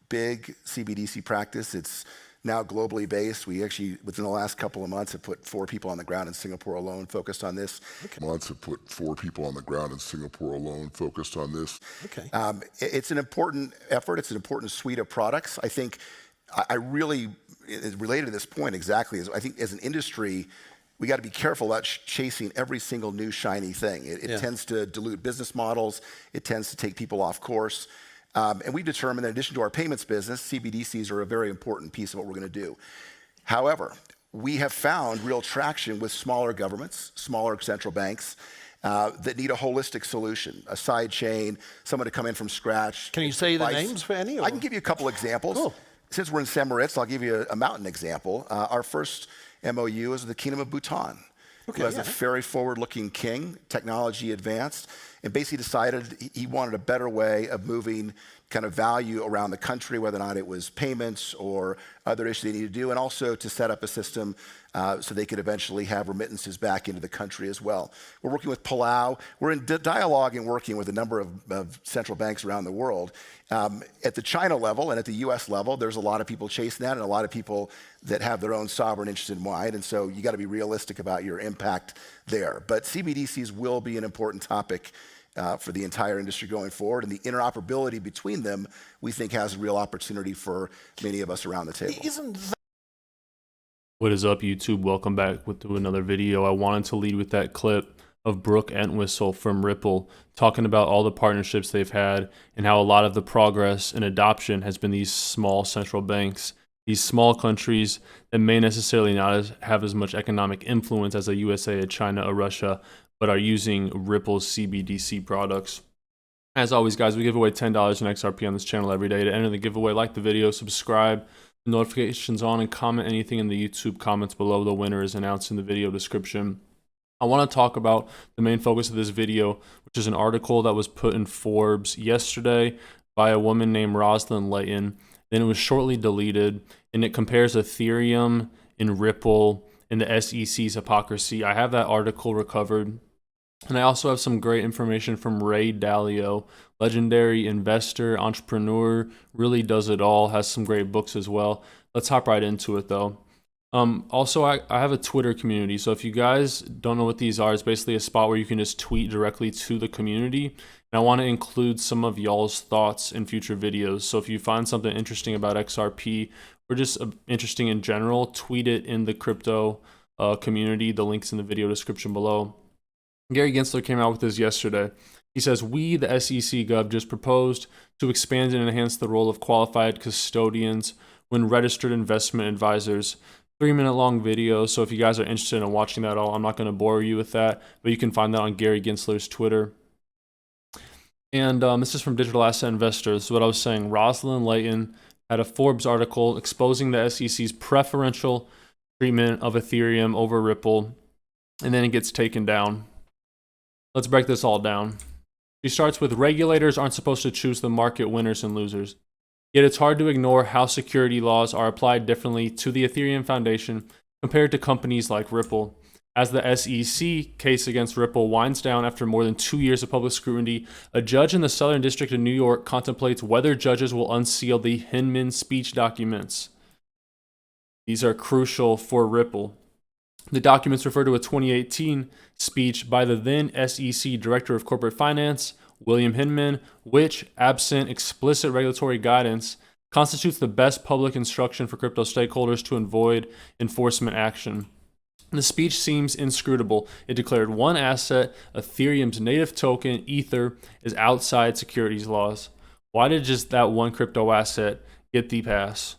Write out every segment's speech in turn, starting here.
big CBDC practice. It's now globally based. We actually, within the last couple of months, have put 4 people on the ground in Singapore alone focused on this. Okay. It's an important effort. It's an important suite of products. I think I really, related to this point exactly, is I think as an industry, we got to be careful about chasing every single new shiny thing. It tends to dilute business models. It tends to take people off course. And we determined that in addition to our payments business, CBDCs are a very important piece of what we're going to do. However, we have found real traction with smaller governments, smaller central banks that need a holistic solution, a side chain, someone to come in from scratch. Can you say the names for any? Or? I can give you a couple examples. Cool. Since we're in St. Moritz, I'll give you a mountain example. Our first MOU is with the Kingdom of Bhutan, who has a very forward-looking king, technology advanced, and basically decided he wanted a better way of moving kind of value around the country, whether or not it was payments or other issues they needed to do, and also to set up a system so they could eventually have remittances back into the country as well. We're working with Palau. We're in dialogue and working with a number of central banks around the world. At the China level and at the US level, there's a lot of people chasing that and a lot of people that have their own sovereign interest in mind. And so you got to be realistic about your impact there. But CBDCs will be an important topic for the entire industry going forward, and the interoperability between them, we think, has a real opportunity for many of us around the table. What is up, YouTube? Welcome back to another video. I wanted to lead with that clip of Brooke Entwistle from Ripple talking about all the partnerships they've had and how a lot of the progress and adoption has been these small central banks, these small countries that may necessarily not have as much economic influence as a USA, a China, a Russia, but are using Ripple's CBDC products. As always, guys, we give away $10 in XRP on this channel every day. To enter the giveaway, like the video, subscribe, notifications on, and comment anything in the YouTube comments below. The winner is announced in the video description. I want to talk about the main focus of this video, which is an article that was put in Forbes yesterday by a woman named Rosalind Layton. Then it was shortly deleted, and it compares Ethereum and Ripple and the SEC's hypocrisy. I have that article recovered. And I also have some great information from Ray Dalio, legendary investor, entrepreneur, really does it all, has some great books as well. Let's hop right into it though. Also, I have a Twitter community. So if you guys don't know what these are, it's basically a spot where you can just tweet directly to the community. And I want to include some of y'all's thoughts in future videos. So if you find something interesting about XRP or just interesting in general, tweet it in the crypto community. The link's in the video description below. Gary Gensler came out with this yesterday. He says, we, the SEC Gov, just proposed to expand and enhance the role of qualified custodians when registered investment advisors. 3-minute long video, so if you guys are interested in watching that all, I'm not going to bore you with that, but you can find that on Gary Gensler's Twitter. And this is from Digital Asset Investors. So what I was saying, Rosalind Layton had a Forbes article exposing the SEC's preferential treatment of Ethereum over Ripple, and then it gets taken down. Let's break this all down. She starts with, regulators aren't supposed to choose the market winners and losers. Yet it's hard to ignore how security laws are applied differently to the Ethereum Foundation compared to companies like Ripple. As the SEC case against Ripple winds down after more than 2 years of public scrutiny, a judge in the Southern District of New York contemplates whether judges will unseal the Hinman speech documents. These are crucial for Ripple. The documents refer to a 2018 speech by the then SEC Director of Corporate Finance, William Hinman, which, absent explicit regulatory guidance, constitutes the best public instruction for crypto stakeholders to avoid enforcement action. The speech seems inscrutable. It declared one asset, Ethereum's native token, Ether, is outside securities laws. Why did just that one crypto asset get the pass?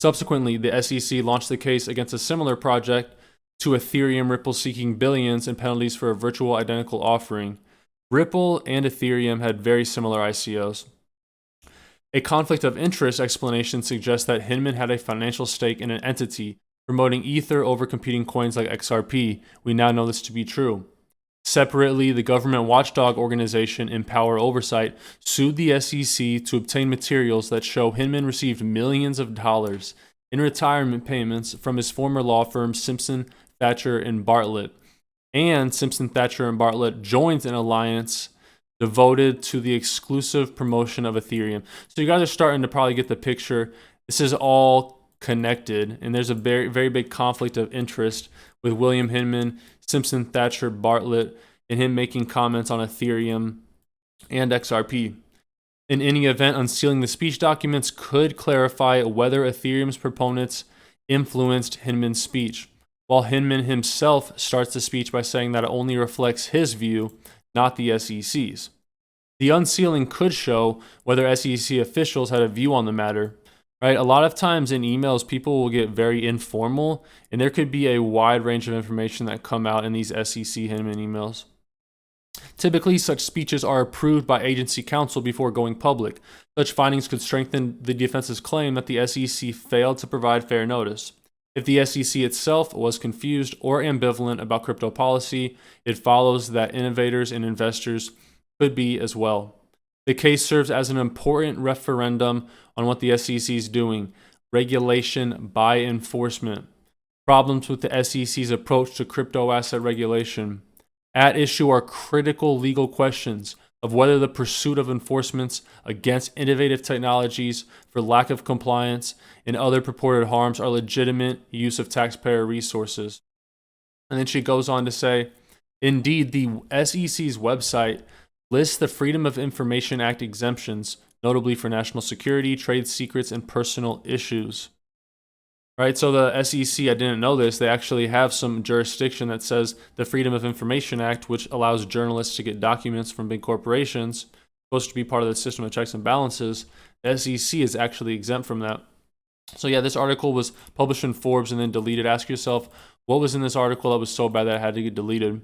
Subsequently, the SEC launched the case against a similar project to Ethereum, Ripple seeking billions in penalties for a virtual identical offering. Ripple and Ethereum had very similar ICOs. A conflict of interest explanation suggests that Hinman had a financial stake in an entity promoting Ether over competing coins like XRP. We now know this to be true. Separately, the government watchdog organization Empower Oversight sued the SEC to obtain materials that show Hinman received millions of dollars in retirement payments from his former law firm Simpson, Thacher, and Bartlett. And Simpson, Thacher, and Bartlett joined an alliance devoted to the exclusive promotion of Ethereum. So you guys are starting to probably get the picture. This is all connected, and there's a very, very big conflict of interest with William Hinman, Simpson, Thatcher, Bartlett, and him making comments on Ethereum and XRP. In any event, unsealing the speech documents could clarify whether Ethereum's proponents influenced Hinman's speech, while Hinman himself starts the speech by saying that it only reflects his view, not the SEC's. The unsealing could show whether SEC officials had a view on the matter. Right? A lot of times in emails, people will get very informal, and there could be a wide range of information that come out in these SEC Hinman emails. Typically, such speeches are approved by agency counsel before going public. Such findings could strengthen the defense's claim that the SEC failed to provide fair notice. If the SEC itself was confused or ambivalent about crypto policy, it follows that innovators and investors could be as well. The case serves as an important referendum on what the SEC is doing, regulation by enforcement, problems with the SEC's approach to crypto asset regulation. At issue are critical legal questions of whether the pursuit of enforcements against innovative technologies for lack of compliance and other purported harms are legitimate use of taxpayer resources. And then she goes on to say, indeed, the SEC's website lists the Freedom of Information Act exemptions, notably for national security, trade secrets, and personal issues. Right, so the SEC, I didn't know this, they actually have some jurisdiction that says the Freedom of Information Act, which allows journalists to get documents from big corporations, supposed to be part of the system of checks and balances. The SEC is actually exempt from that. So yeah, this article was published in Forbes and then deleted. Ask yourself, what was in this article that was so bad that it had to get deleted?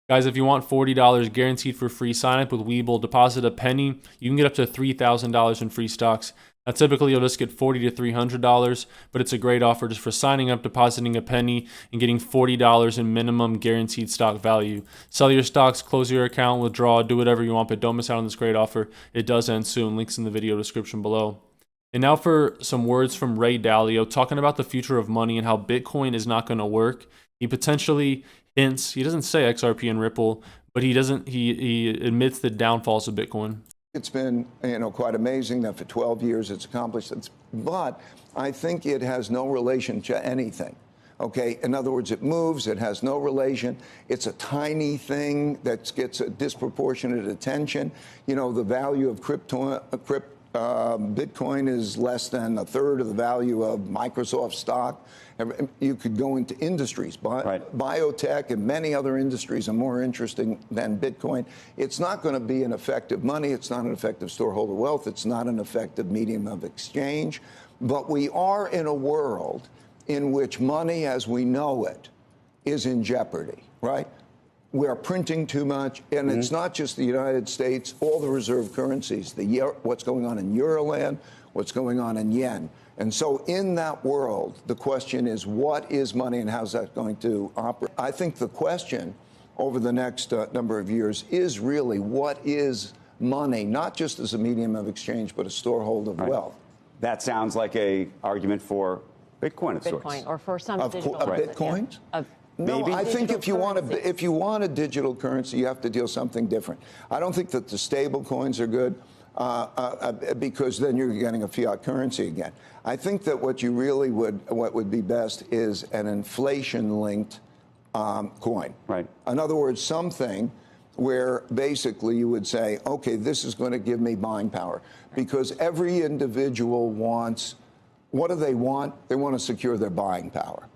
Guys, if you want $40 guaranteed for free, sign up with Webull, deposit a penny. You can get up to $3,000 in free stocks. Now, typically, you'll just get $40 to $300, but it's a great offer just for signing up, depositing a penny, and getting $40 in minimum guaranteed stock value. Sell your stocks, close your account, withdraw, do whatever you want, but don't miss out on this great offer. It does end soon. Links in the video description below. And now for some words from Ray Dalio talking about the future of money and how Bitcoin is not going to work. He potentially hints, he doesn't say XRP and Ripple, but he admits the downfalls of Bitcoin. It's been, quite amazing that for 12 years it's accomplished this, but I think it has no relation to anything. Okay, in other words, it moves, it has no relation. It's a tiny thing that gets a disproportionate attention. The value of Bitcoin is less than a third of the value of Microsoft stock. You could go into industries, biotech and many other industries are more interesting than Bitcoin. It's not going to be an effective money. It's not an effective storeholder wealth. It's not an effective medium of exchange. But we are in a world in which money as we know it is in jeopardy, right? We are printing too much, and it's not just the United States, all the reserve currencies, what's going on in Euroland, what's going on in yen. And so in that world, the question is, what is money and how's that going to operate? I think the question over the next number of years is really, what is money, not just as a medium of exchange, but a storehold of wealth? That sounds like an argument for Bitcoin of sorts. Bitcoin, or for some digital Bitcoins? Yeah. No, I think if you want a digital currency, you have to deal something different. I don't think that the stable coins are good because then you're getting a fiat currency again. I think that what would be best is an inflation-linked coin. Right. In other words, something where basically you would say, okay, this is going to give me buying power, because every individual wants. What do they want? They want to secure their buying power.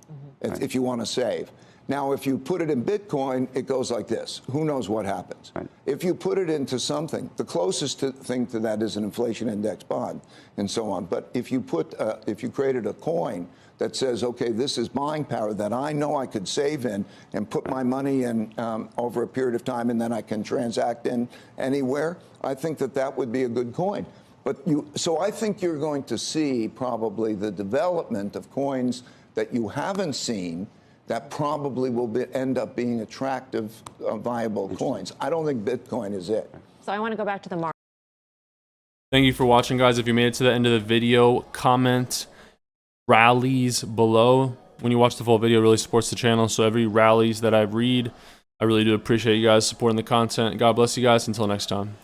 If you want to save. Now, if you put it in Bitcoin, it goes like this. Who knows what happens? Right. If you put it into something, the closest thing to that is an inflation index bond and so on. But if you created a coin that says, okay, this is buying power that I know I could save in and put my money in over a period of time, and then I can transact in anywhere, I think that would be a good coin. So I think you're going to see probably the development of coins that you haven't seen that probably will end up being attractive, viable coins. I don't think Bitcoin is it. So I want to go back to the market. Thank you for watching, guys. If you made it to the end of the video, comment rallies below. When you watch the full video, it really supports the channel. So every rallies that I read, I really do appreciate you guys supporting the content. God bless you guys. Until next time.